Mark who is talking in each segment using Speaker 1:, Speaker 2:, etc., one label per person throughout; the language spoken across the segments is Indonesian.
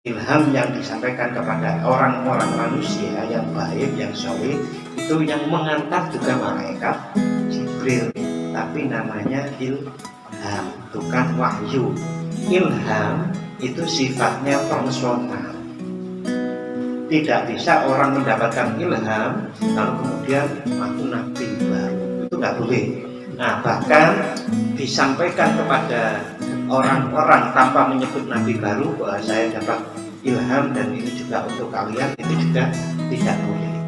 Speaker 1: ilham yang disampaikan kepada orang-orang manusia yang baik, yang soleh, itu yang mengantar juga malaikat Jibril, tapi namanya ilham, bukan wahyu. Ilham itu sifatnya personal. Tidak bisa orang mendapatkan ilham lalu kemudian aku nabi baru, itu nggak boleh. Nah, bahkan disampaikan kepada orang-orang tanpa menyebut nabi baru bahwa saya dapat ilham dan ini juga untuk kalian, itu juga tidak boleh.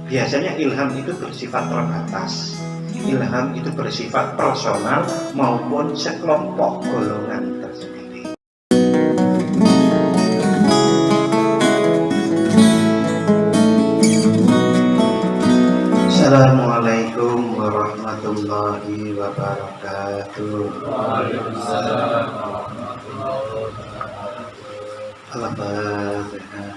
Speaker 1: Biasanya ilham itu bersifat terbatas, ilham itu bersifat personal maupun sekelompok golongan tersendiri. Assalamualaikum warahmatullahi wabarakatuh.
Speaker 2: Waalaikumsalam warahmatullahi wabarakatuh.
Speaker 1: Al-Fatihah.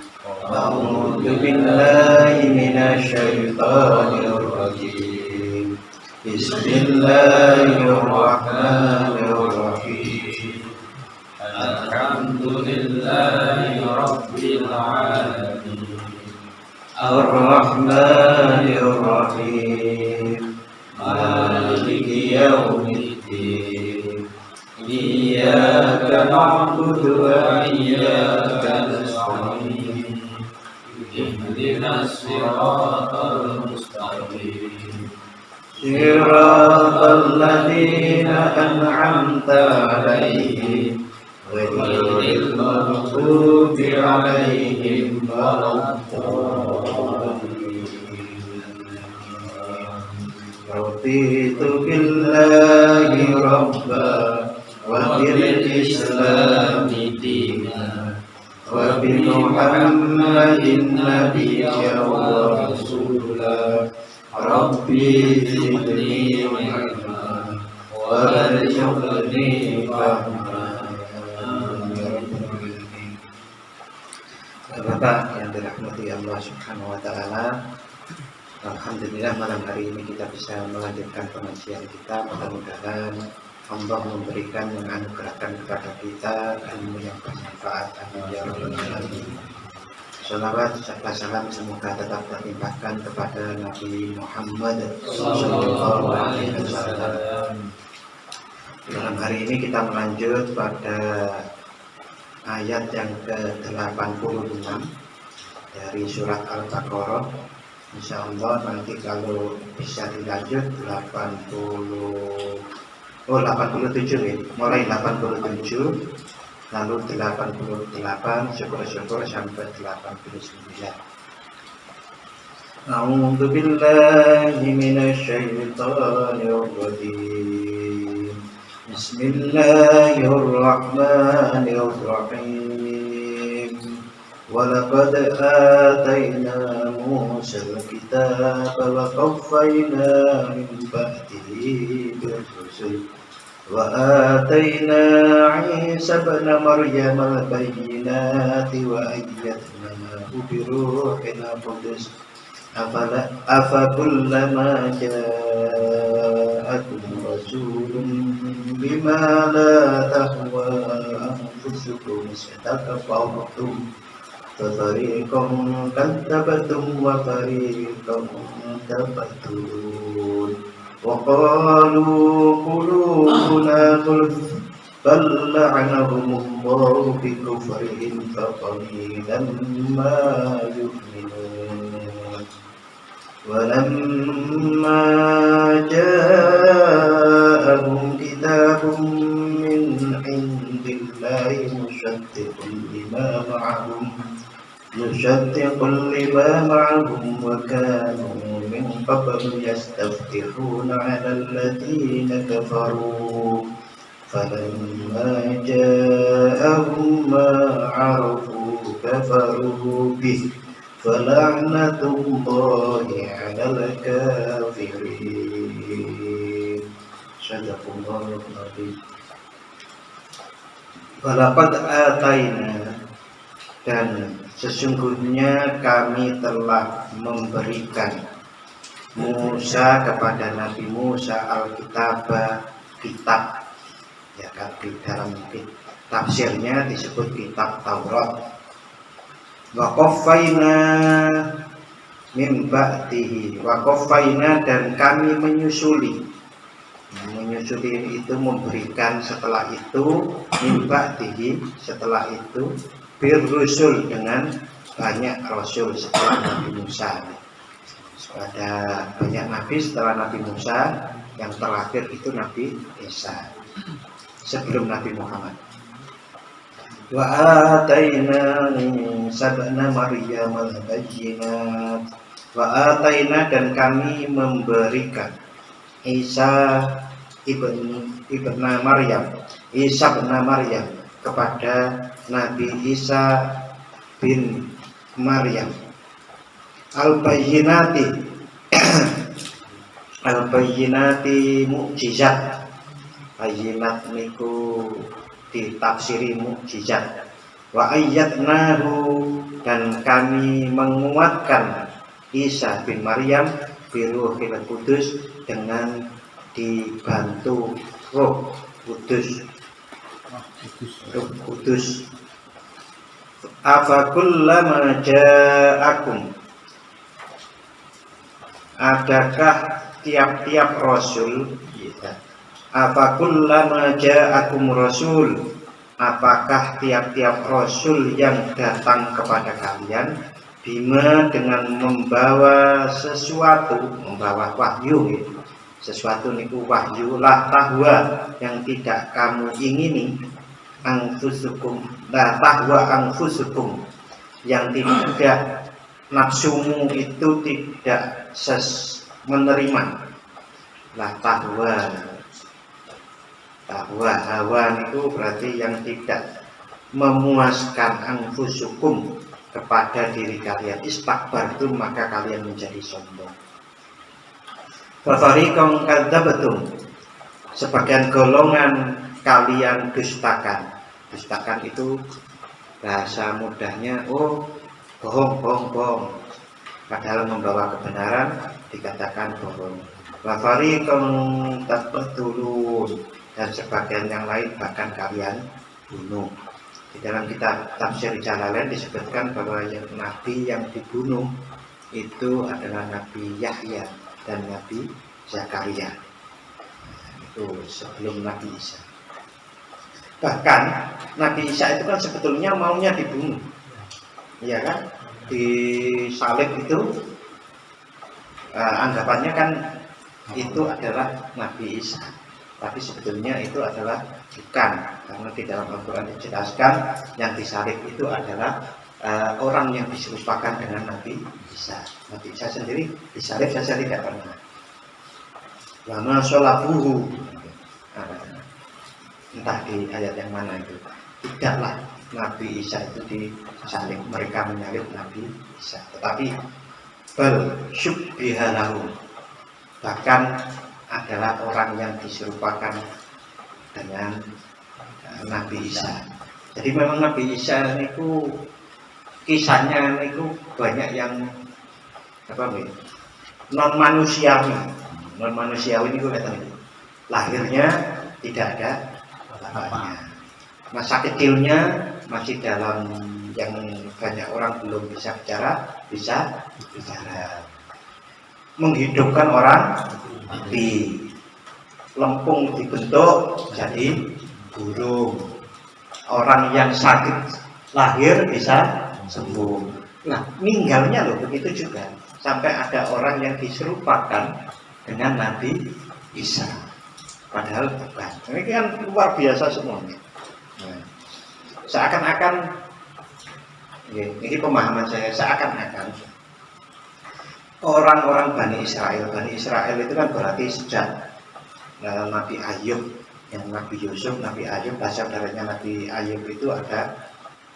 Speaker 1: A'udzu billahi minasyaitonir rajim. Bismillahirrahmanirrahim.
Speaker 2: Alhamdulillahi rabbil alamin.
Speaker 1: Ar-Rahmanir Rahim.
Speaker 2: Maliki yaumiddin. Iyyaka na'budu wa iyyaka nasta'in. Ihdinas siratal mustaqim.
Speaker 1: Siratal ladzina an'amta 'alaihim ghairil maghdubi 'alaihim waladdallin. Raditu billahi rabban wa bil islami dinan wa bi Muhammadin nabiyyan wa rasulan. Rabbi zidni ilma warzuqni fahma. Bapak yang dirahmati Allah Subhanahu wa taala, alhamdulillah malam hari ini kita bisa melanjutkan pengajian kita. Mudah-mudahan Allah memberikan, menganugerahkan kepada kita ilmu yang bermanfaat. Amin ya rabbal alamin. Salawat serta salam semoga tetap terlimpahkan kepada Nabi Muhammad sallallahu alaihi wasallam. Dalam hari ini kita melanjut pada ayat yang ke-86 dari surat Al-Baqarah. Insya Allah nanti kalau bisa dilanjut 87 ya, mulai 87 lalu 88, syukur-syukur sampai 89. A'udzu billahi minasyaitonir rajim. Bismillahirrahmanirrahim. Walaqad atayna Musal kitaba wa qaffayna min ba'dihi bir-rusul wa atayna Isa ibn Maryam al-bayyinati wa ayyadnahu bi ruhil qudus afakullama ja'akum rasulun bima la tahwa anfusukum istakbartum fariqan kadzabatum wa fariqan tabtun. وقالوا قلوبنا غلف بل لعنهم الله بكفرهم فقليلا ما يؤمنون. ولما جاءهم كتاب من عند الله مصدق لما معهم وكانوا من قبل يستفتحون على الذين كفروا فلما جاءهم ما عرفوا كفروا به فلعنة الله على الكافرين. صدق الله العظيم. Walaqad atayna, dan sesungguhnya kami telah memberikan Musa kepada Nabi Musa Alkitab, kitab, ya kan, di dalam tafsirnya disebut kitab Taurat. Wa qaffayna min ba'dihi, wa qaffayna dan kami menyusuli. Menyusuli itu memberikan setelah itu, min ba'dihi setelah itu, birrusul dengan banyak rasul setelah Nabi Musa. Ada banyak nabi setelah Nabi Musa, yang terakhir itu Nabi Isa sebelum Nabi Muhammad. Wa ataina sab'ana Maryam al-bayyinat. Wa ataina dan kami memberikan Isa ibn Maryam, Isa bin Maryam kepada Nabi Isa bin Maryam al-bayyinati al-bayyinati mukjizat. Bayyinat niku ditafsiri mukjizat. Wa ayyadnahu dan kami menguatkan Isa bin Maryam biruhil kudus dengan dibantu Roh Kudus. Roh Kudus. Afakullama ja'akum, adakah tiap-tiap rasul, afakullama ja'akum rasul, apakah tiap-tiap rasul yang datang kepada kalian, bima dengan membawa sesuatu, membawa wahyu, sesuatu niku wahyu, lah tahwa yang tidak kamu ingini, anfusukum, la tahwa anfusukum yang tidak nafsumu itu tidak menerima. Lah tahwa hawa itu berarti yang tidak memuaskan anfusukum kepada diri kalian, istakbartum maka kalian menjadi sombong. Fafariqam kadzabtum, sebagian golongan kalian dustakan. Dustakan itu bahasa mudahnya bohong. Padahal membawa kebenaran dikatakan bohong. Wa fariqam taqtulun, dan sebagian yang lain bahkan kalian bunuh. Di dalam kitab Tafsir Jalalain disebutkan bahwa yang nabi yang dibunuh itu adalah Nabi Yahya dan Nabi Zakaria. Itu sebelum Nabi Isa. Bahkan Nabi Isa itu kan sebetulnya maunya dibunuh, iya kan? Disalib itu anggapannya kan itu adalah Nabi Isa, tapi sebetulnya itu adalah bukan, karena di dalam Al-Quran dijelaskan yang disalib itu adalah orang yang diserupakan dengan Nabi Isa. Nabi Isa sendiri disalib saja tidak pernah. Lama sholabuhu, entah di ayat yang mana itu, tidaklah Nabi Isa itu disalib, mereka menyalib Nabi Isa, tetapi bal syubbihalahu, bahkan adalah orang yang diserupakan dengan Nabi Isa. Jadi memang Nabi Isa itu kisahnya itu banyak yang non manusiawi. Non manusiawi itu lahirnya tidak ada bapaknya, masa kecilnya masih dalam yang banyak orang belum bisa bicara, menghidupkan orang mati, lempung dibentuk jadi burung, orang yang sakit lahir bisa sembuh. Nah, meninggalnya loh begitu juga, sampai ada orang yang diserupakan dengan Nabi Isa, padahal bukan. Ini kan luar biasa semuanya. Nah, seakan-akan, ini pemahaman saya, seakan-akan orang-orang Bani Israel itu kan berarti sejak Nabi Ayub, yang Nabi Yusuf, Nabi Ayub, saudaranya Nabi Ayub itu ada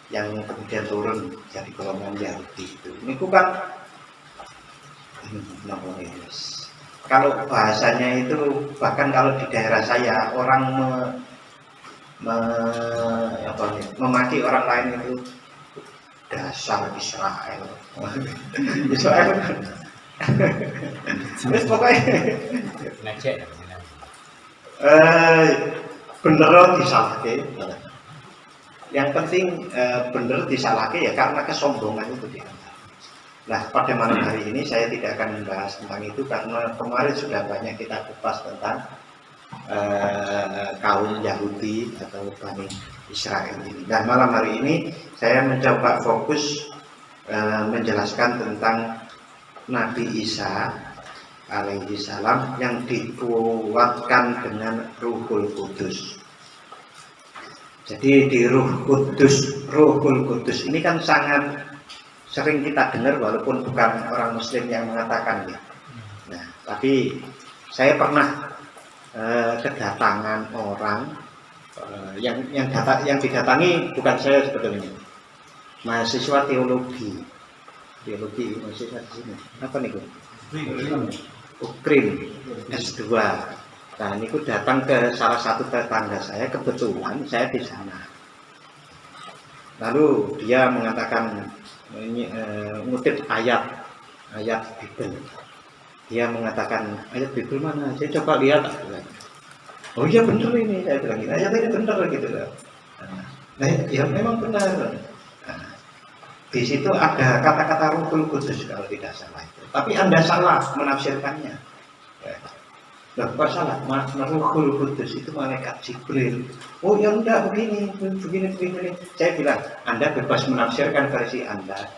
Speaker 1: yang kemudian turun jadi golongan Yahudi itu. Ini kan kalau bahasanya itu, bahkan kalau di daerah saya orang memaki orang lain itu dasar Israel. Israel terus pokoknya bener disalahke. Yang penting benar disalahke ya karena kesombongan itu dia. Nah, pada malam hari ini saya tidak akan membahas tentang itu karena kemarin sudah banyak kita kupas tentang kaum Yahudi atau Bani Israel ini. Dan malam hari ini saya mencoba fokus menjelaskan tentang Nabi Isa alaihi salam yang dikuatkan dengan Ruhul Kudus. Jadi di Ruhul Kudus ini kan sangat sering kita dengar walaupun bukan orang Muslim yang mengatakan ya. Nah, tapi saya pernah kedatangan orang yang didatangi bukan saya sebetulnya, mahasiswa teologi mahasiswa di sini. Apa nih, Ukrim S2. Nah, ini datang ke salah satu tetangga saya, kebetulan saya di sana. Lalu dia mengatakan ngutip ayat Bible. Dia mengatakan ayat Bible mana? Saya coba lihat. Oh iya benar ini, saya bilang gitu. Ayat ini benar gitu loh. Nah, ya memang benar. Nah, di situ ada kata-kata Ruhul Kudus kalau tidak salah itu. Tapi Anda salah menafsirkannya. Loh, kok salah? Ruhul Kudus itu malaikat Jibril. Oh ya enggak, begini. Saya bilang, Anda bebas menafsirkan versi Anda.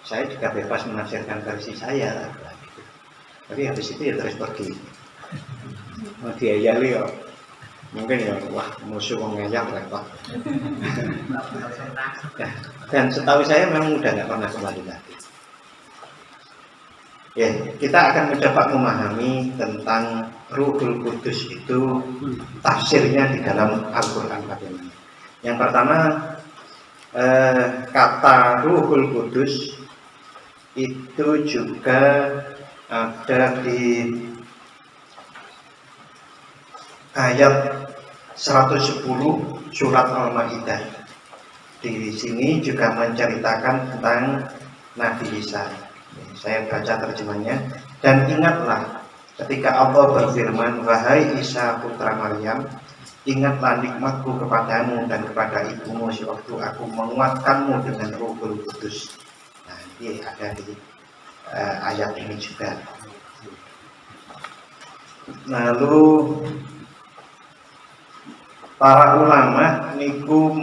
Speaker 1: Saya juga bebas menafsirkan versi saya. Tapi habis itu ya terus pergi. Mau diayali ya. Mungkin ya, wah musuh mengayal repot. Dan setahu saya memang udah nggak pernah kembali lagi. Ya, kita akan mencoba memahami tentang Ruhul Kudus itu tafsirnya di dalam Al-Quran bagaimana. Yang pertama, kata Ruhul Kudus itu juga ada di ayat 110 surat Al-Maidah. Di sini juga menceritakan tentang Nabi Isa. Saya baca terjemahnya. Dan ingatlah ketika Allah berfirman, wahai Isa putra Maryam, ingatlah nikmatku kepadamu dan kepada ibumu sewaktu aku menguatkanmu dengan Ruhul Kudus. Nah, ini ada di ayat ini juga. Lalu para ulama niku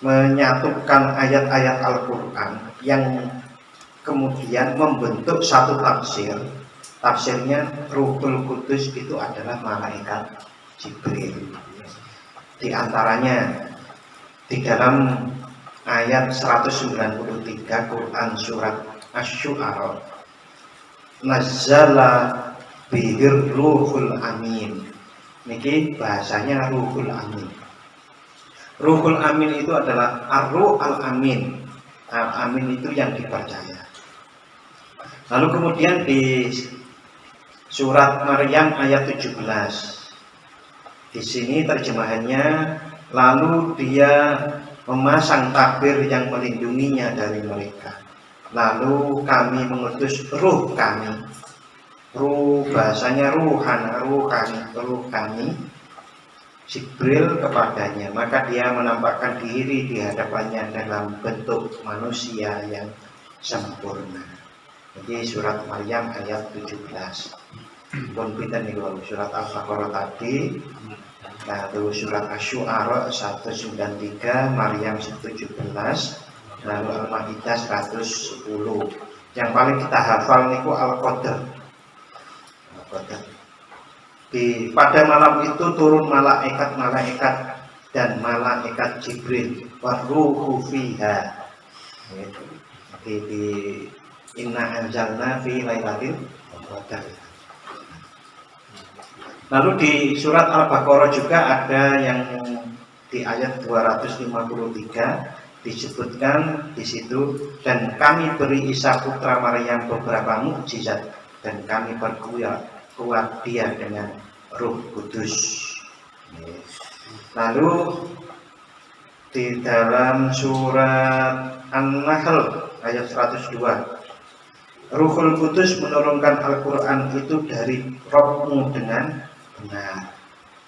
Speaker 1: menyatukan ayat-ayat Al-Quran yang kemudian membentuk satu tafsir. Tafsirnya Ruhul Kudus itu adalah malaikat Jibril. Di antaranya di dalam ayat 193 Quran surat Asy-Syu'ara, nazzala bihir Ruhul Amin. Niki bahasanya Ruhul Amin. Ruhul Amin itu adalah Ar-Ruh Al-Amin. Al-Amin itu yang dipercaya. Lalu kemudian di surat Maryam ayat 17. Di sini terjemahannya, lalu dia memasang tabir yang melindunginya dari mereka. Lalu kami mengutus ruh kami. Ruh bahasanya ruh kami Jibril kepadanya, maka dia menampakkan diri di hadapannya dalam bentuk manusia yang sempurna. Jadi surat Maryam ayat 17. Pun kita nih surat Al-Baqarah tadi, lalu surat Asy-Syu'ara 193, Maryam 17, lalu Al-Maidah 110. Yang paling kita hafal niku Al-Qadr. Pada malam itu turun malaikat dan malaikat Jibril waruhu fiha. Di inna anzalna fi lailatul qadar. Lalu di surat Al-Baqarah juga ada yang di ayat 253 disebutkan di situ, dan kami beri Isa putra Maryam beberapa mukjizat dan kami perkuat dia dengan Ruh Kudus. Lalu di dalam surat An-Nahl ayat 102, Ruhul Kudus menurunkan Al-Quran itu dari Rohmu dengan benar.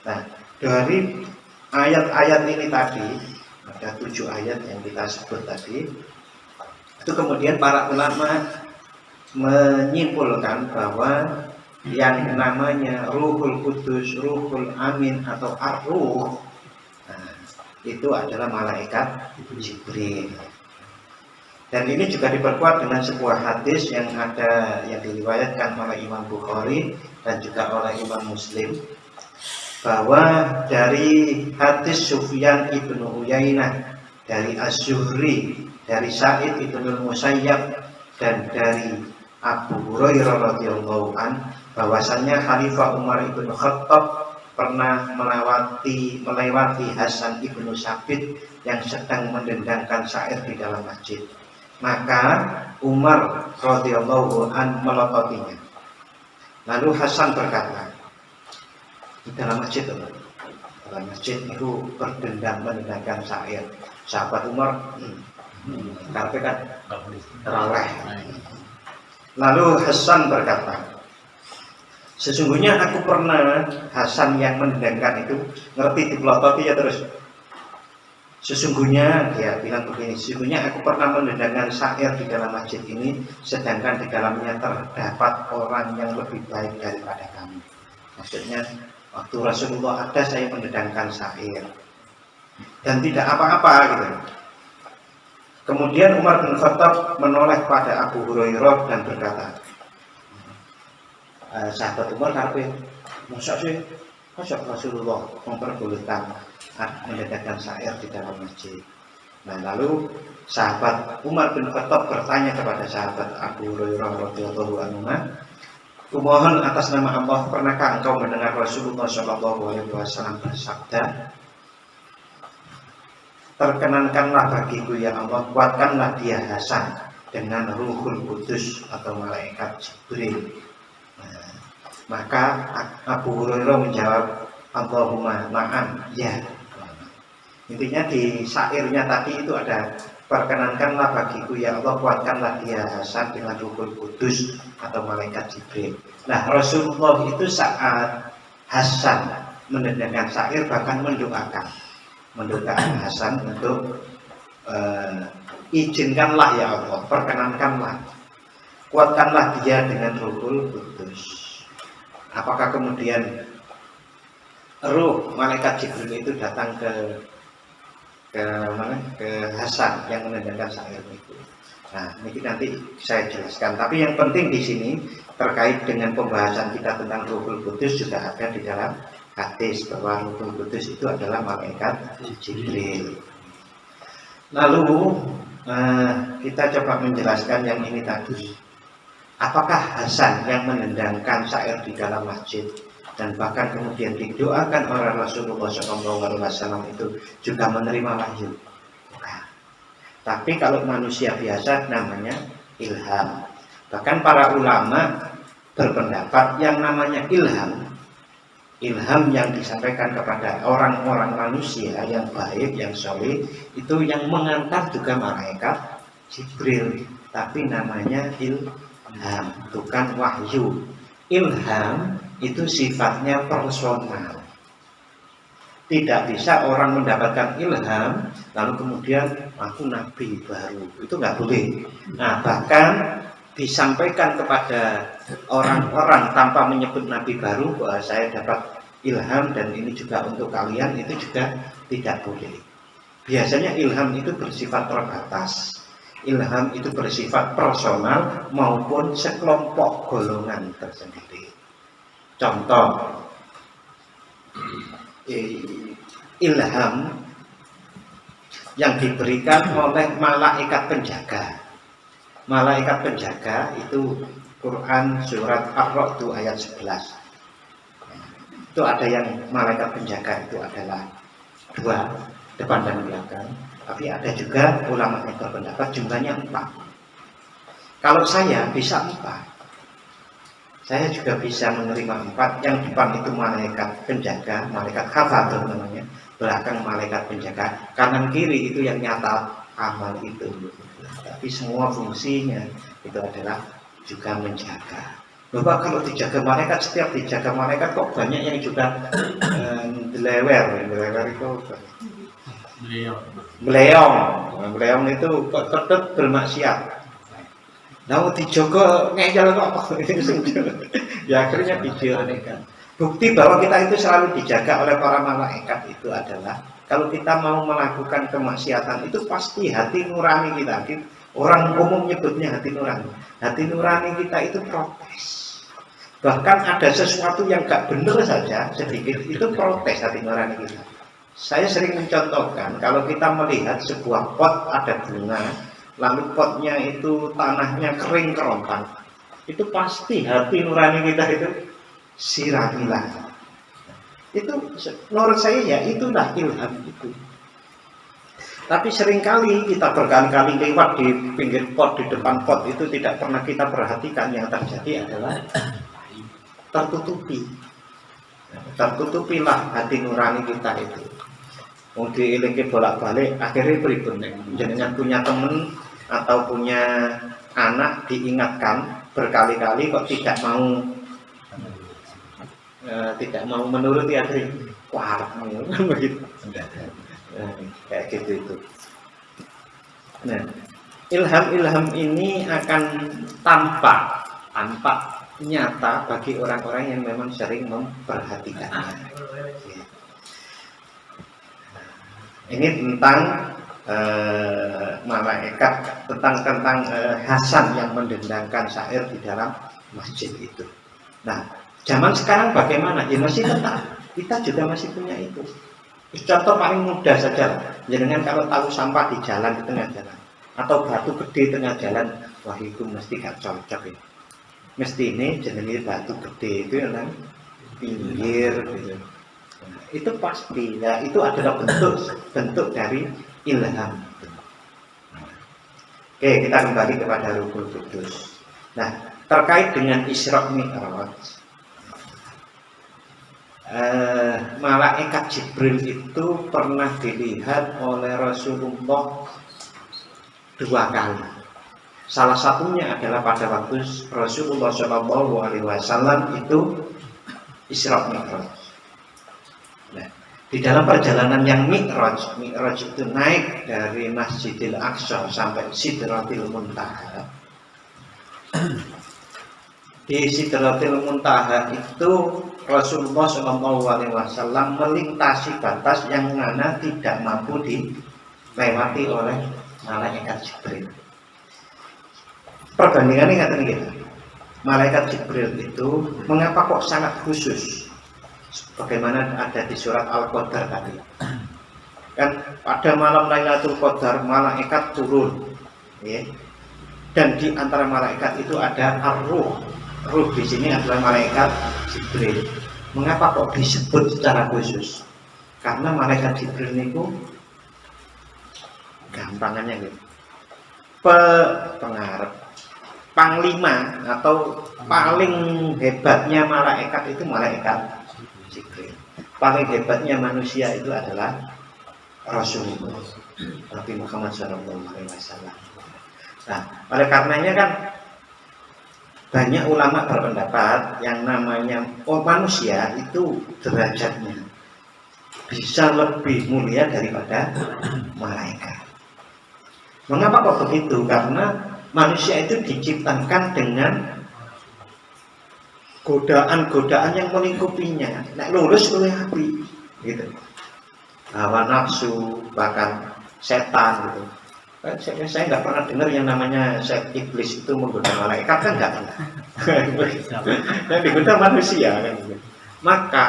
Speaker 1: Nah, dari ayat-ayat ini tadi, ada 7 ayat yang kita sebut tadi, itu kemudian para ulama menyimpulkan bahwa yang namanya Ruhul Kudus, Ruhul Amin atau Ar-Ruh, itu adalah malaikat Jibril. Dan ini juga diperkuat dengan sebuah hadis yang diriwayatkan oleh Imam Bukhari dan juga oleh Imam Muslim, bahwa dari hadis Sufyan ibnu Uyainah, dari Az-Zuhri, dari Sa'id ibnu Musayyab, dan dari Abu Hurairah radhiyallahu an, bahwasannya Khalifah Umar ibnu Khattab pernah melewati Hasan ibnu Sabit yang sedang mendendangkan syair di dalam masjid. Maka Umar radhiyallahu an melototinya. Lalu Hasan berkata, di dalam masjid itu mendendangkan syair. Sahabat Umar karena kan teroleh. Lalu Hasan berkata, sesungguhnya aku pernah, Hasan yang mendendangkan itu ngerti dipelototi ya terus. Sesungguhnya dia bilang begini, sesungguhnya aku pernah mendendangkan syair di dalam masjid ini, sedangkan di dalamnya terdapat orang yang lebih baik daripada kamu. Maksudnya waktu Rasulullah ada, saya mendendangkan syair dan tidak apa-apa gitu. Kemudian Umar bin Khattab menoleh pada Abu Hurairah dan berkata, sahabat Umar karpe, masa Rasulullah memperbolehkan mendendangkan syair di dalam masjid. Nah, lalu sahabat Umar bin Khattab bertanya kepada sahabat Abu Hurairah radhiyallahu anhu, kumohon atas nama Allah, pernahkah engkau mendengar Rasulullah SAW bersabda, terkenankanlah bagiku ya Allah, kuatkanlah dia Hasan dengan Ruhul Kudus atau malaikat Jibril. Maka Abu Hurairah menjawab, Allahumma na'am, ya. Intinya di syairnya tadi itu ada, perkenankanlah bagiku ya Allah, kuatkanlah dia Hasan dengan Ruhul Kudus atau malaikat Jibril. Nah, Rasulullah itu saat Hasan mendendangkan syair bahkan mendoakan Hasan untuk izinkanlah ya Allah, perkenankanlah, kuatkanlah dia dengan Ruhul Kudus. Apakah kemudian ruh malaikat Jibril itu datang ke Hasan yang mendendangkan syair itu? Nah, ini nanti saya jelaskan. Tapi yang penting di sini terkait dengan pembahasan kita tentang Ruhul Kudus juga ada di dalam hadis bahwa Ruhul Kudus itu adalah malaikat Jibril. Lalu kita coba menjelaskan yang ini tadi. Apakah Hasan yang mendendangkan syair di dalam masjid dan bahkan kemudian didoakan oleh Rasulullah SAW itu juga menerima wahyu? Nah, tapi kalau manusia biasa namanya ilham. Bahkan para ulama berpendapat yang namanya ilham yang disampaikan kepada orang-orang manusia yang baik, yang soleh, itu yang mengantar juga malaikat Jibril, tapi namanya ilham, bukan wahyu. Ilham itu sifatnya personal. Tidak bisa orang mendapatkan ilham lalu kemudian aku nabi baru, itu nggak boleh. Nah, bahkan disampaikan kepada orang-orang tanpa menyebut nabi baru bahwa saya dapat ilham dan ini juga untuk kalian, itu juga tidak boleh. Biasanya ilham itu bersifat terbatas. Ilham itu bersifat personal maupun sekelompok golongan tersendiri. Contoh, ilham yang diberikan oleh malaikat penjaga. Malaikat penjaga itu Quran surat Ar-Ra'd ayat 11. Itu ada yang malaikat penjaga itu adalah 2, depan dan belakang. Tapi ada juga ulama yang berpendapat jumlahnya 4. Kalau saya bisa 4, saya juga bisa menerima 4. Yang depan itu malaikat penjaga, malaikat hafadh namanya, belakang malaikat penjaga, kanan kiri itu yang nyata amal itu. Tapi semua fungsinya itu adalah juga menjaga. Bapak kalau dijaga malaikat, setiap dijaga malaikat kok banyak yang juga delewer itu
Speaker 2: Beliau.
Speaker 1: meleong itu kok tetap bermaksiat. Nah, dijogo ngeyel kok. Ya akhirnya dijalankan. Bukti bahwa kita itu selalu dijaga oleh para malaikat itu adalah kalau kita mau melakukan kemaksiatan itu pasti hati nurani kita. Orang umum nyebutnya hati nurani. Hati nurani kita itu protes. Bahkan ada sesuatu yang gak benar saja sedikit itu protes hati nurani kita. Saya sering mencontohkan kalau kita melihat sebuah pot ada bunga, lalu potnya itu tanahnya kering kerontang, itu pasti hati nurani kita itu siramilah. Itu menurut saya ya itulah ilham itu. Tapi seringkali kita berkali-kali lewat di pinggir pot, di depan pot itu tidak pernah kita perhatikan yang terjadi adalah tertutupilah hati nurani kita itu. Mau diilingi bolak-balik akhirnya pripun jenengan punya temen atau punya anak diingatkan berkali-kali kok tidak mau menuruti akhirnya wah begitu. Kayak gitu itu. Nah, ilham ini akan tampak nyata bagi orang-orang yang memang sering memperhatikannya. Ini tentang malaikat, tentang Hasan yang mendendangkan syair di dalam masjid itu. Nah, zaman sekarang bagaimana? Ya masih tetap, kita juga masih punya itu. Contoh paling mudah saja, jangan kalau tahu sampah di jalan, di tengah jalan, atau batu gede di tengah jalan, wah itu mesti gak cocok ya. Mesti ini jenenge batu gede itu yang pinggir gitu. Nah, itu pasti ya, itu adalah bentuk dari ilham. Oke, kita kembali kepada Ruhul Qudus. Nah, terkait dengan Isra Mi'raj, malaikat Jibril itu pernah dilihat oleh Rasulullah 2 kali. Salah satunya adalah pada waktu Rasulullah SAW itu Isra Mi'raj. Nah, di dalam perjalanan yang Mi'raj itu naik dari Masjidil Aqsa sampai Sidratil Muntaha. Di Sidratil Muntaha itu Rasulullah SAW melintasi batas yang mana tidak mampu dilewati oleh malaikat Jibril. Perbandingannya nggak terlihat. Malaikat Jibril itu mengapa kok sangat khusus? Bagaimana ada di surat Al-Qadar tadi. Kan pada malam Lailatul Qadar malaikat turun, ya. Dan di antara malaikat itu ada Ar-Ruh. Ruh di sini adalah malaikat Jibril. Mengapa kok disebut secara khusus? Karena malaikat Jibril itu gampangannya gitu. Pengarep, panglima atau paling hebatnya malaikat itu malaikat Jibril. Paling hebatnya manusia itu adalah Rasulullah Nabi Muhammad SAW. Nah, oleh karenanya kan banyak ulama berpendapat yang namanya manusia itu derajatnya bisa lebih mulia daripada malaikat. Mengapa kok begitu? Karena manusia itu diciptakan dengan godaan-godaan yang melingkupinya. Nek lulus oleh api, gitu. Hawa nafsu, bahkan setan, gitu. Saya nggak pernah dengar yang namanya iblis itu menggoda malaikat, kan nggak pernah. Yang digoda manusia, kan. Maka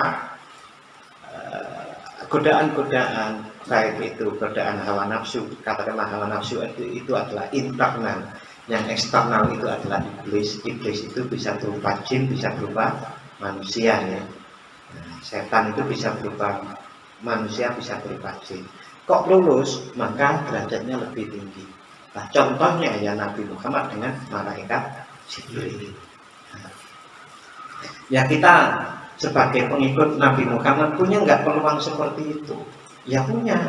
Speaker 1: godaan-godaan baik itu godaan hawa nafsu, katakanlah hawa nafsu itu adalah internal. Yang eksternal itu adalah iblis. Iblis itu bisa berupa jin, bisa berupa manusia ya. Nah, setan itu bisa berupa manusia, bisa berupa jin. Kok lulus, maka derajatnya lebih tinggi. Nah, contohnya ya Nabi Muhammad dengan malaikat Jibril. Nah, ya kita sebagai pengikut Nabi Muhammad punya nggak peluang seperti itu? Ya punya.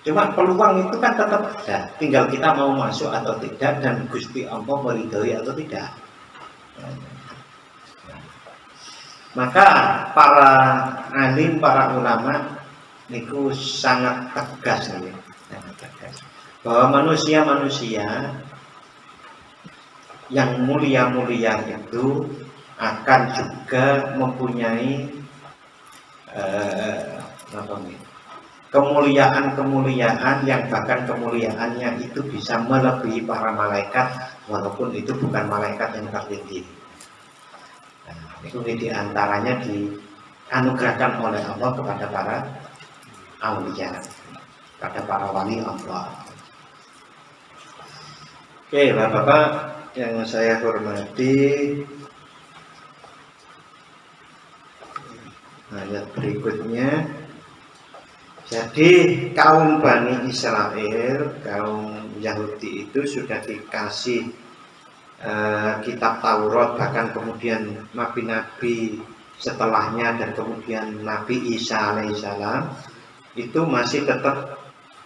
Speaker 1: Cuma peluang itu kan tetap ada, tinggal kita mau masuk atau tidak dan Gusti Allah meridhoi atau tidak. Maka para alim, para ulama niku sangat tegas nih, sangat tegas bahwa manusia-manusia yang mulia-mulia itu akan juga mempunyai kemuliaan-kemuliaan yang bahkan kemuliaannya itu bisa melebihi para malaikat walaupun itu bukan malaikat yang tertinggi. Itu diantaranya dianugerahkan oleh Allah kepada para aulia, kepada para wali Allah. Oke, Bapak-bapak yang saya hormati, ayat berikutnya. Jadi kaum Bani Israel, kaum Yahudi itu sudah dikasih kitab Taurat, bahkan kemudian nabi-nabi setelahnya dan kemudian Nabi Isa alaihissalam itu masih tetap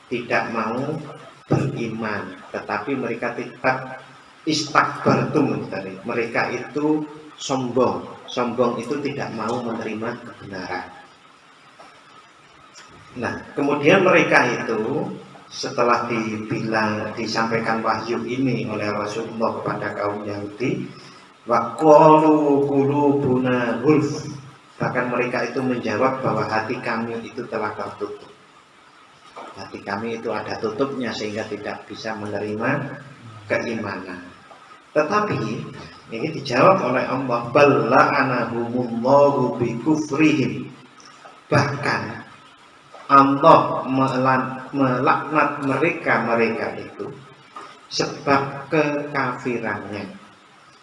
Speaker 1: tidak mau beriman, tetapi mereka tetap istakbartum tadi. Mereka itu sombong itu tidak mau menerima kebenaran. Nah, kemudian mereka itu setelah disampaikan wahyu ini oleh Rasulullah kepada kaum Yahudi, waqalu qulubuna gulf, bahkan mereka itu menjawab bahwa hati kami itu telah tertutup. Hati kami itu ada tutupnya sehingga tidak bisa menerima keimanan. Tetapi ini dijawab oleh Allah, balla anahumullahu bi kufrihim. Bahkan Allah melaknat mereka itu sebab kekafirannya.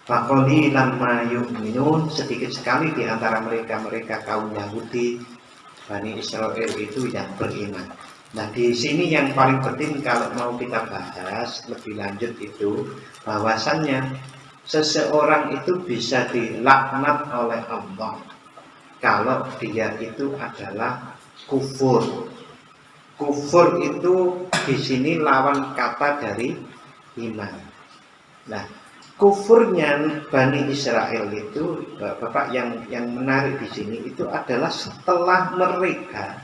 Speaker 1: Faqalilan ma yu'minun, sedikit sekali di antara mereka kaum Yahudi Bani Israel itu yang beriman. Nah, di sini yang paling penting kalau mau kita bahas lebih lanjut itu bahwasannya seseorang itu bisa dilaknat oleh Allah kalau dia itu adalah kufur. Kufur itu di sini lawan kata dari iman. Nah, kufurnya Bani Israel itu, Bapak, yang menarik di sini itu adalah setelah mereka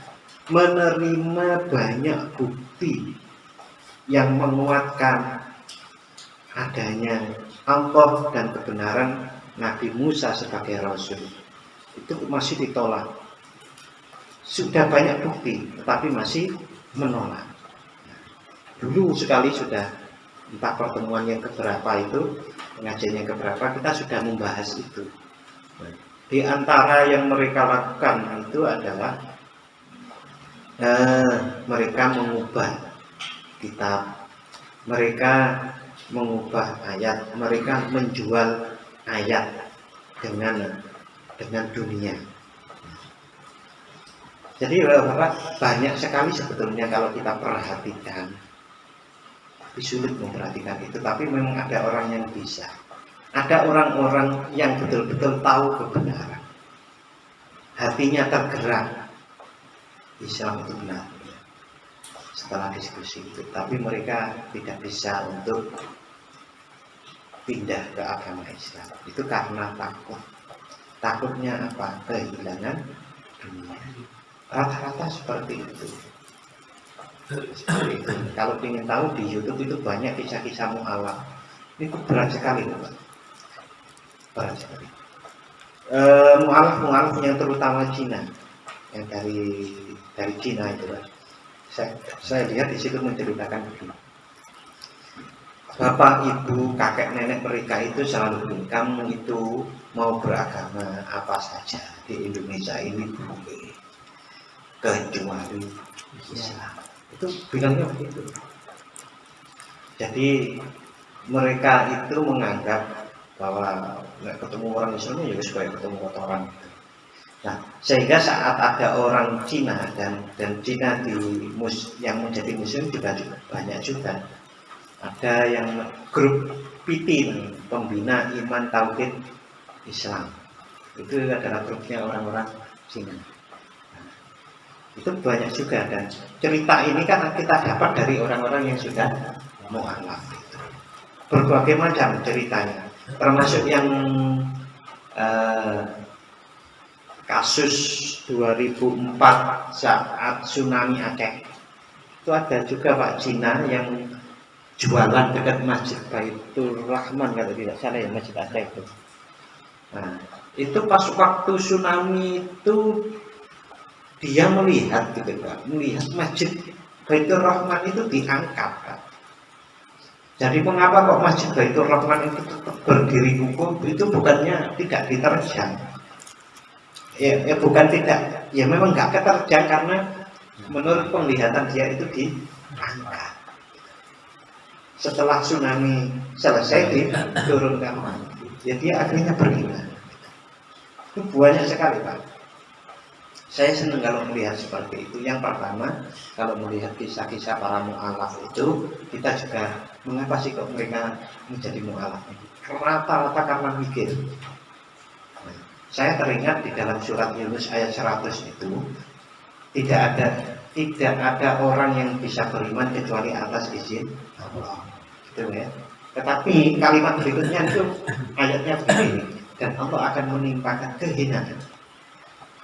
Speaker 1: menerima banyak bukti yang menguatkan adanya Allah dan kebenaran Nabi Musa sebagai Rasul, itu masih ditolak. Sudah banyak bukti, tetapi masih menolak. Dulu sekali sudah, entah pertemuan yang keberapa itu, pengajian yang keberapa, kita sudah membahas itu. Di antara yang mereka lakukan itu adalah mereka mengubah kitab, mereka mengubah ayat, mereka menjual ayat dengan dunia. Jadi Bapak, banyak sekali sebetulnya kalau kita perhatikan, tapi sulit memperhatikan itu, tapi memang ada orang yang bisa. Ada orang-orang yang betul-betul tahu kebenaran, hatinya tergerak, Islam itu benar. Setelah diskusi itu, tapi mereka tidak bisa untuk pindah ke agama Islam. Itu karena takut. Takutnya apa? Kehilangan dunia. Rata-rata seperti itu. Kalau ingin tahu di YouTube itu banyak kisah-kisah mu'alaf. Ini berat sekali, Pak. Berat sekali. Mu'alaf yang terutama Cina, yang dari Cina itu, Pak. Saya lihat di situ menceritakan begini. Bapak, ibu, kakek, nenek mereka itu selalu bilang, kamu itu mau beragama apa saja di Indonesia ini boleh, kecuali Islam. Itu bilangnya begitu. Jadi mereka itu menganggap bahwa ketemu orang Islam ya supaya ketemu kotoran. Nah, sehingga saat ada orang Cina dan Cina yang menjadi Muslim juga banyak juga. Ada yang grup PT, pembina iman tauhid Islam. Itu adalah grupnya orang-orang Cina. Itu banyak juga, dan cerita ini kan kita dapat dari orang-orang yang sudah mu'alaf. Berbagai macam ceritanya, termasuk yang kasus 2004 saat tsunami Aceh. Itu ada juga Pak Cina yang jualan dekat Masjid Baitur Rahman kalau tidak salah ya, Masjid Aceh itu. Nah, itu pas waktu tsunami itu dia melihat gitu Pak, melihat Masjid Baitur Rahman itu diangkat Pak. Jadi mengapa kok Masjid Baitur Rahman itu tetap berdiri kokoh? Itu bukannya tidak diterjang. Ya bukan tidak, ya memang nggak keterjang karena menurut penglihatan dia itu diangkat. Setelah tsunami selesai diturunkan, ya dia akhirnya beriman. Itu banyak sekali Pak. Saya senang kalau melihat seperti itu. Yang pertama, kalau melihat kisah-kisah para mu'alaf itu, kita juga mengapa sih kok mereka menjadi mu'alaf? Rata-rata karena mikir. Saya teringat di dalam surat Yunus ayat 100 itu tidak ada orang yang bisa beriman kecuali atas izin Allah. Gitu ya. Tetapi kalimat berikutnya itu ayatnya begini, dan Allah akan menimpakan kehinaan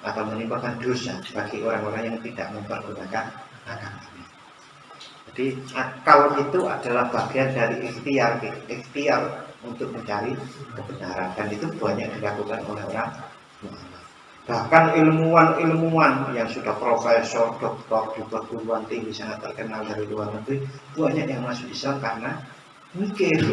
Speaker 1: atau menimpakan dosa bagi orang-orang yang tidak mempergunakan akal ini. Jadi akal itu adalah bagian dari ikhtiar untuk mencari kebenaran, dan itu banyak dilakukan oleh orang. Bahkan ilmuwan yang sudah profesor, doktor di perguruan tinggi sangat terkenal dari luar negeri, banyak yang masuk Islam karena mikir.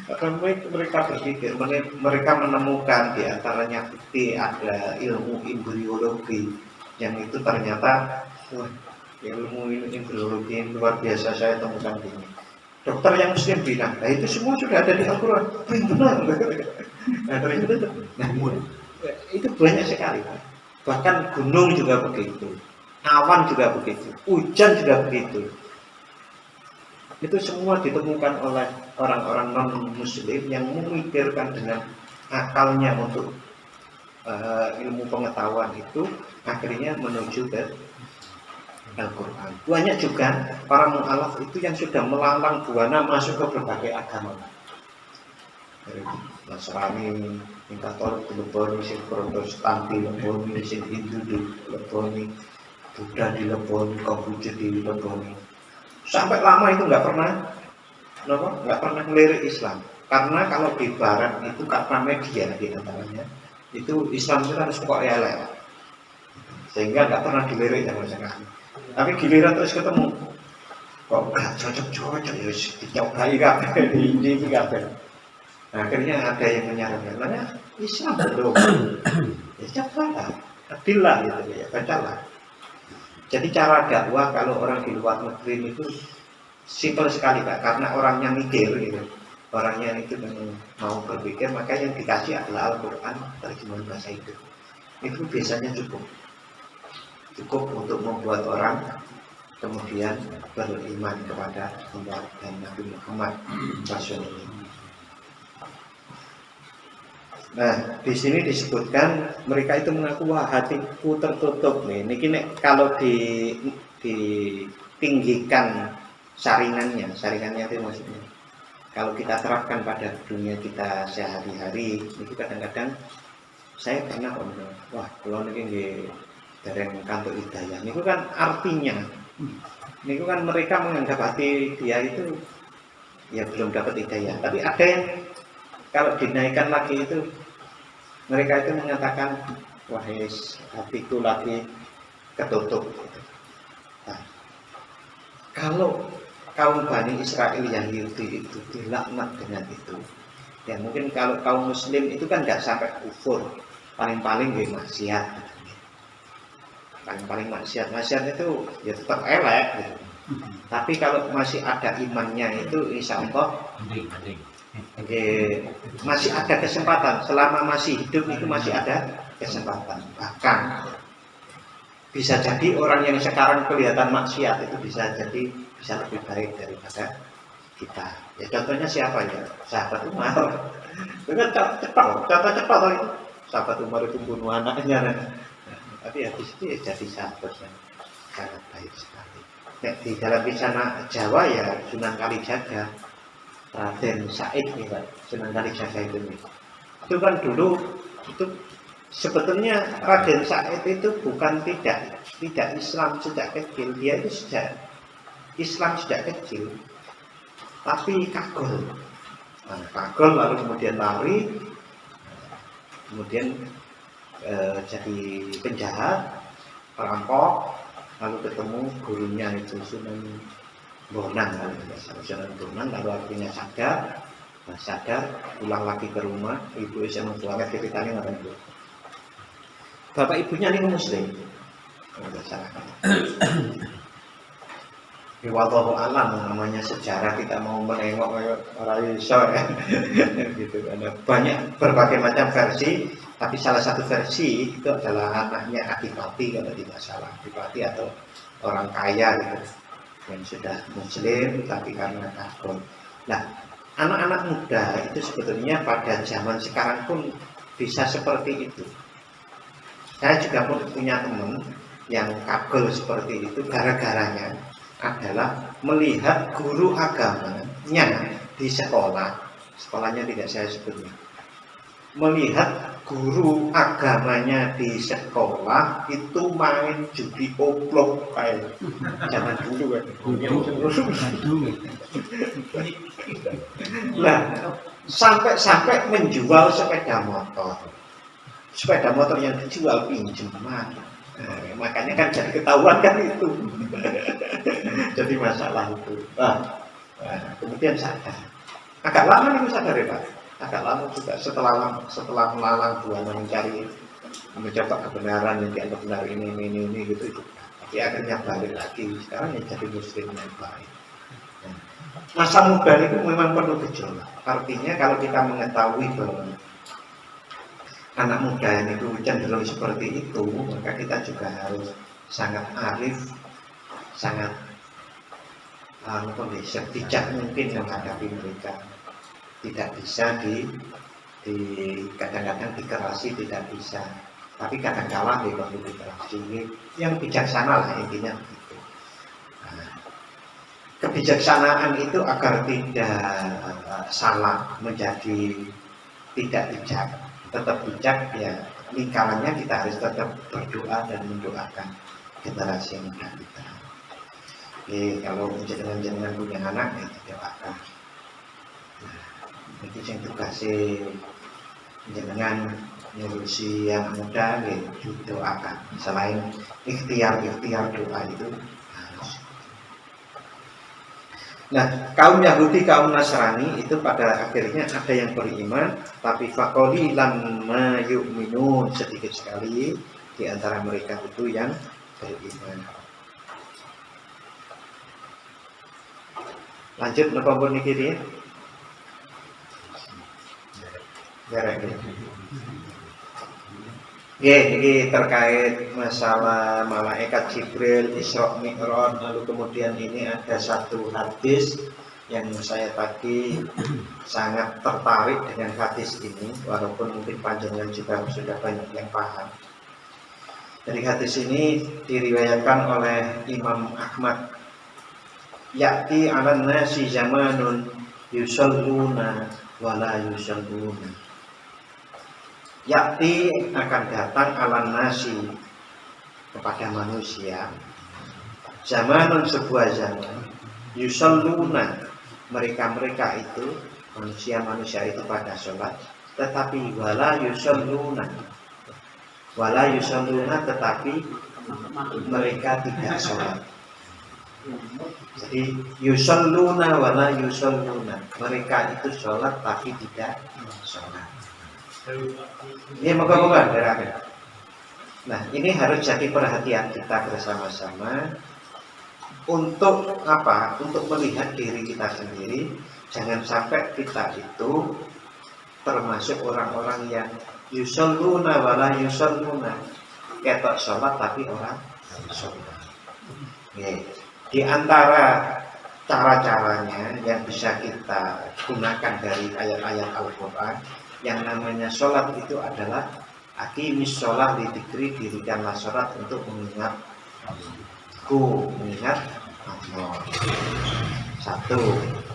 Speaker 1: Karena mereka berpikir, mereka menemukan di antaranya bukti ada ilmu embriologi yang itu ternyata ilmu embriologi luar biasa saya temukan di sini. Dokter yang muslim bilang, nah itu semua sudah ada di Al-Quran. Benar. Nah ternyata itu banyak sekali. Bahkan gunung juga begitu, awan juga begitu, hujan juga begitu. Itu semua ditemukan oleh orang-orang non-muslim yang memikirkan dengan akalnya untuk ilmu pengetahuan itu, akhirnya menuju ke Al-Quran. Banyak juga para mu'alaf itu yang sudah melalang buana masuk ke berbagai agama. Dari Nasrani, Katolik dileboni, Protestan dileboni, Hindu dileboni, Buddha dileboni, Konghucu dileboni. Sampai lama itu nggak pernah melirik Islam. Karena kalau di Barat itu karena media di antaranya, itu Islam itu kan suka elek, sehingga nggak pernah dilirik sama sekali. Tapi giliran terus ketemu, kok nggak cocok ya, dicobai kabeh, ini kabeh. Nah, akhirnya ada yang menyarankan, mana Islam belum, ya cobalah, adillah gitu ya, bacalah. Jadi cara dakwah kalau orang di luar negeri itu simpel sekali Pak, karena orangnya mikir gitu. Orangnya itu mau berpikir, maka yang dikasih adalah Al-Quran terjemahan bahasa itu. Itu biasanya cukup untuk membuat orang kemudian beriman kepada Allah dan Nabi Muhammad Rasulullah. Nah, di sini disebutkan mereka itu mengaku wah hatiku tertutup nih. Ini kalau ditinggikan saringannya itu maksudnya. Kalau kita terapkan pada dunia kita sehari-hari, itu kadang-kadang saya pernah wah kalau ini dereng kantuk hidayah. Ini kan artinya, ini kan mereka menganggap hati dia itu ya belum dapat hidayah. Tapi ada yang kalau dinaikkan lagi itu mereka itu mengatakan wahai hatiku lagi ketutup. Nah, kalau kaum Bani Israel Yahudi itu dilaknat dengan itu, ya mungkin kalau kaum Muslim itu kan nggak sampai kufur, paling-paling ya maksiat, paling maksiat itu ya tetap elek gitu. Tapi kalau masih ada imannya itu insya Allah masih ada kesempatan, selama masih hidup itu masih ada kesempatan. Bahkan bisa jadi orang yang sekarang kelihatan maksiat itu bisa lebih baik daripada kita. Ya contohnya siapa ya? Sahabat Umar. Dengan contoh cepat itu. Sahabat Umar itu bunuh anaknya. Tapi habis itu ya jadi sahabat yang sangat baik sekali. Nah, di dalam kisah Jawa ya Sunan Kalijaga, Raden Said nih Pak, Sunan Kalijaga itu nih. Itu kan dulu itu sebetulnya Raden Said itu bukan tidak Islam sejak kecil, dia itu sejak Islam sejak kecil, tapi kagol. Kagol lalu kemudian lari, kemudian jadi penjahat, perampok, lalu ketemu gurunya itu Sunan Bonang, lalu akhirnya sadar, pulang lagi ke rumah, ibu senang banget ceritanya orang itu. Bapak ibunya ini muslim. Wallahu alam, namanya sejarah, kita mau menengok orang iso ya. Gitu. Ada banyak berbagai macam versi, tapi salah satu versi itu adalah anaknya Adipati kalau tidak salah, Adipati atau orang kaya gitu, yang sudah muslim tapi karena kagum. Nah, anak-anak muda itu sebetulnya pada zaman sekarang pun bisa seperti itu. Saya juga punya teman yang kagum seperti itu, gara-garanya adalah melihat guru agamanya di sekolahnya tidak saya sebutnya, melihat guru agamanya di sekolah itu main judi oplok kayak zaman dulu kan. Nah, sampai menjual sepeda motor yang dijual pinjaman. Makanya kan jadi ketahuan kan itu. Jadi masalah itu. Kemudian sadar. Agak lama nih sadar ya Pak. Agak lama juga setelah melalang buana mencari, mencoba kebenaran yang dianggap benar ini gitu. Tapi akhirnya balik lagi. Sekarang yang jadi muslim yang baik. Masa muda itu memang penuh gejolak. Artinya kalau kita mengetahui bahwa anak muda yang itu cenderung seperti itu, maka kita juga harus sangat arif, sangat bijak mungkin menghadapi mereka. Tidak bisa kadang-kadang dikerasi, tidak bisa. Tapi kadang-kala perlu dikerasi. Yang bijaksana lah intinya begitu. Kebijaksanaan itu agar tidak salah menjadi tidak bijak. Tetap bijak ya, lingkarannya kita harus tetap berdoa dan mendoakan generasi muda kita. Kalau jenengan punya anak ya doakan. Itu yang tugasnya jenengan ngurusi yang muda ya doakan. Selain ikhtiar doa itu harus. Nah, kaum Yahudi, kaum Nasrani itu pada akhirnya ada yang beriman, tapi faqalilan ma yu'minun, sedikit sekali di antara mereka itu yang beriman. Lanjut napa pun niki dia? Ini terkait masalah malaikat Jibril, Isra Mi'raj. Lalu kemudian ini ada satu hadis yang saya tadi sangat tertarik dengan hadis ini, walaupun mungkin panjangnya juga sudah banyak yang paham. Dari hadis ini diriwayatkan oleh Imam Ahmad. Ya'ti 'alan nasi zamanun yusalluna wa la yusalluna. Yakti akan datang alam nasi kepada manusia zamanun, sebuah zaman yusalluna, mereka itu manusia itu pada sholat, tetapi wala yusalluna tetapi mereka tidak sholat. Jadi yusalluna wala yusalluna, mereka itu sholat tapi tidak sholat. Ini moga-moga darahnya. Nah, ini harus jadi perhatian kita bersama-sama. Untuk apa? Untuk melihat diri kita sendiri. Jangan sampai kita itu termasuk orang-orang yang yusalluna wala yusalluna, ketok sholat tapi orang sholat. Di antara cara-caranya yang bisa kita gunakan dari ayat-ayat Al-Quran, yang namanya sholat itu adalah aqimis sholat lidzikri, dirikanlah sholat untuk mengingat Allah. Satu.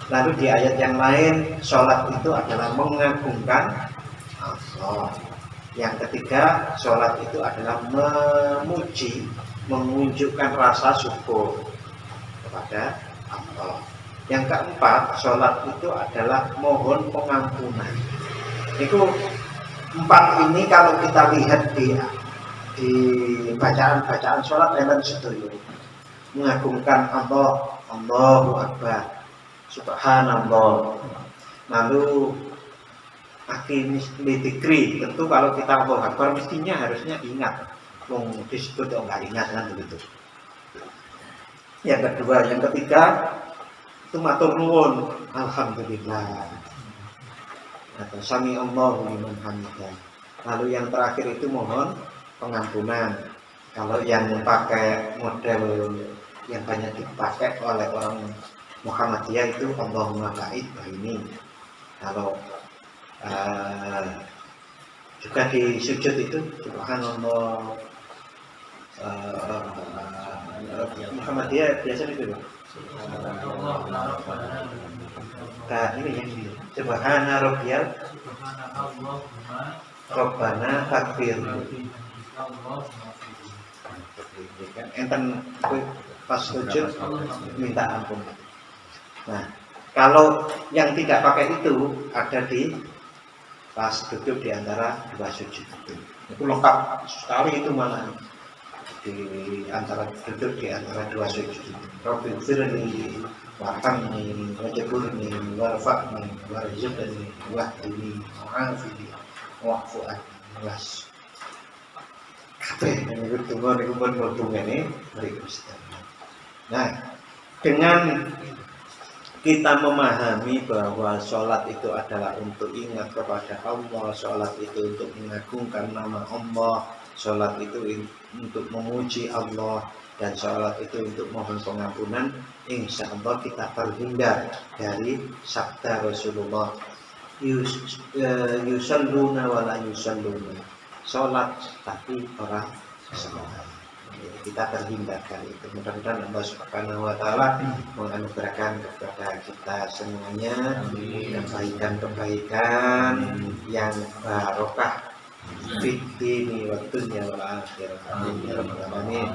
Speaker 1: Lalu di ayat yang lain, sholat itu adalah mengagungkan Allah. Yang ketiga, sholat itu adalah memuji, menunjukkan rasa syukur kepada Allah. Yang keempat, sholat itu adalah mohon pengampunan. Itu empat ini kalau kita lihat di bacaan sholat enten sedoyo mengagungkan Allah, Allahu Akbar, Subhanallah. Lalu aqimis dzikri, tentu kalau kita Allahu Akbar mestinya harusnya ingat. Wong disebut enggak ingat kan begitu. Yang kedua, yang ketiga itu matur nuwun, alhamdulillah. Atau sami Allahu liman hamidah. Lalu yang terakhir itu mohon pengampunan. Kalau yang pakai model yang banyak dipakai oleh orang Muhammadiyah itu Allahumma ba'id baini. Kalau juga di sujud itu subhanallah, Muhammadiyah biasa itu loh. Nah ini yang ini subhana rabbiyal rabbana takbir. Enten pas sujud minta ampun. Nah, kalau yang tidak pakai itu ada di pas duduk di antara dua sujud itu lengkap sekali itu malah di antara duduk di antara dua sujud. Rabbil firli warhamni wajburni warfa'ni warzuqni wahdini wa'afini wa'fu anni was. Kabeh menurut tunggu niku pun mlebungane mriku sedaya. Nah, dengan kita memahami bahwa sholat itu adalah untuk ingat kepada Allah, sholat itu untuk mengagungkan nama Allah, sholat itu untuk memuji Allah, dan sholat itu untuk mohon pengampunan. Insya Allah kita terhindar dari sabda Rasulullah, yusalluna wala yusalluna, sholat tapi orang sholat. Kita terhindar dari itu. Mudah-mudahan Allah Subhanahu wa Ta'ala menganugerahkan kepada kita semuanya kebaikan-kebaikan yang barokah fid dini wa dunya wal akhirah. Amin ya rabbal alamin.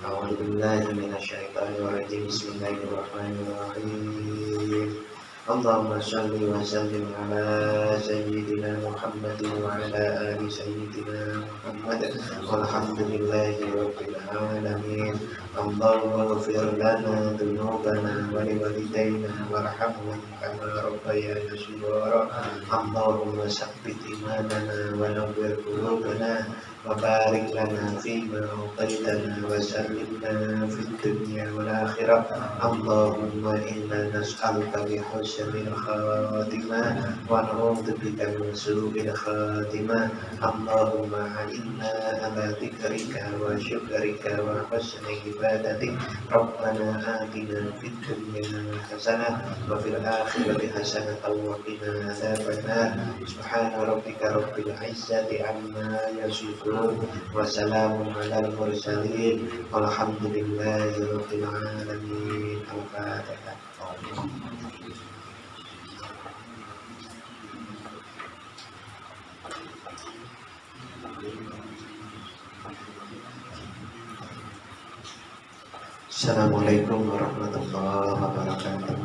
Speaker 1: A'udzu billahi minasyaitonir rajim. Bismillahirrahmanirrahim. Allahumma shalli wa sallim ala sayyidina Muhammadin wa ala ali sayyidina Muhammad walhamdulillahi rabbil alamin. Allahumma ighfir lana dhunubana wa liwalidayna warhamhum kama rabbayana shighara. Allahumma sabbit imanana wa nawwir qulubana wa barik lana fima a'taytana wa sallimna fid dunya wal akhirah. Allahumma inna nas'aluka bi husnil khatimah wa na'udzu bika min su'il khatimah. Allahumma a'inna ala dzikrika wa syukrika wa husni ibadatik. Rabbana atina fid dunya hasanah wa fil akhirati hasanah wa qina adzabannar. Subhana rabbika rabbil izzati amma yasifun wa salamun alal mursalin walhamdulillahi rabbil alamin. Al-Fatihah. Assalamualaikum warahmatullahi wabarakatuh.